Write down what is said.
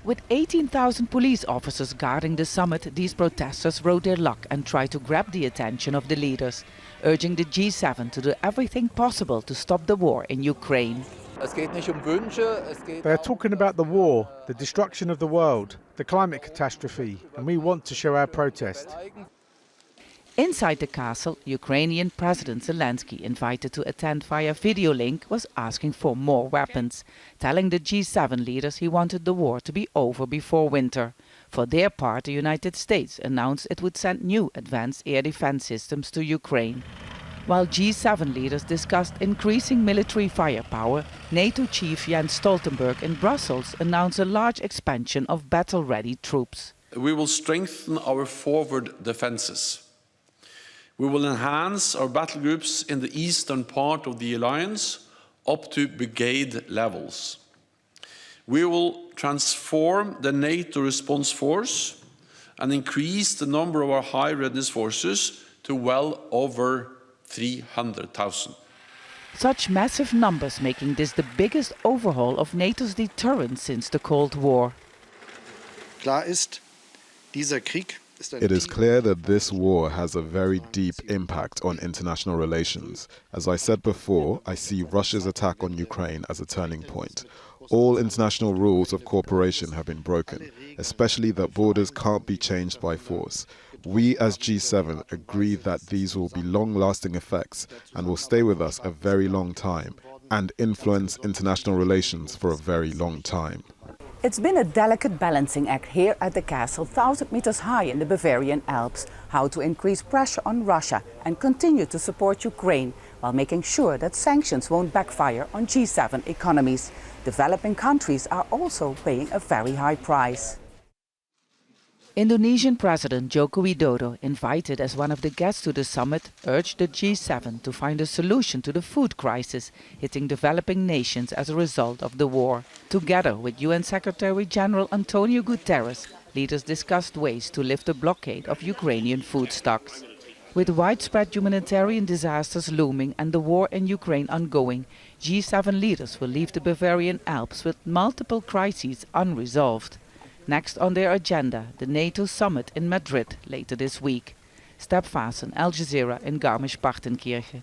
With 18,000 police officers guarding the summit, these protesters rode their luck and tried to grab the attention of the leaders, urging the G7 to do everything possible to stop the war in Ukraine. They're talking about the war, the destruction of the world, the climate catastrophe, and we want to show our protest. Inside the castle, Ukrainian President Zelenskyy, invited to attend via video link, was asking for more weapons, telling the G7 leaders he wanted the war to be over before winter. For their part, the United States announced it would send new advanced air defense systems to Ukraine. While G7 leaders discussed increasing military firepower, NATO chief Jens Stoltenberg in Brussels announced a large expansion of battle-ready troops. We will strengthen our forward defenses. We will enhance our battle groups in the eastern part of the alliance up to brigade levels. We will transform the NATO response force and increase the number of our high readiness forces to well over 300,000. Such massive numbers making this the biggest overhaul of NATO's deterrence since the Cold War. It is clear that this war has a very deep impact on international relations. As I said before, I see Russia's attack on Ukraine as a turning point. All international rules of cooperation have been broken, especially that borders can't be changed by force. We as G7 agree that these will be long-lasting effects and will stay with us a very long time and influence international relations for a very long time. It's been a delicate balancing act here at the castle, 1,000 meters high in the Bavarian Alps, how to increase pressure on Russia and continue to support Ukraine, while making sure that sanctions won't backfire on G7 economies. Developing countries are also paying a very high price. Indonesian President Joko Widodo, invited as one of the guests to the summit, urged the G7 to find a solution to the food crisis hitting developing nations as a result of the war. Together with UN Secretary-General Antonio Guterres, leaders discussed ways to lift the blockade of Ukrainian food stocks. With widespread humanitarian disasters looming and the war in Ukraine ongoing, G7 leaders will leave the Bavarian Alps with multiple crises unresolved. Next on their agenda, the NATO summit in Madrid later this week. Step Vassen, Al Jazeera in Garmisch-Partenkirchen.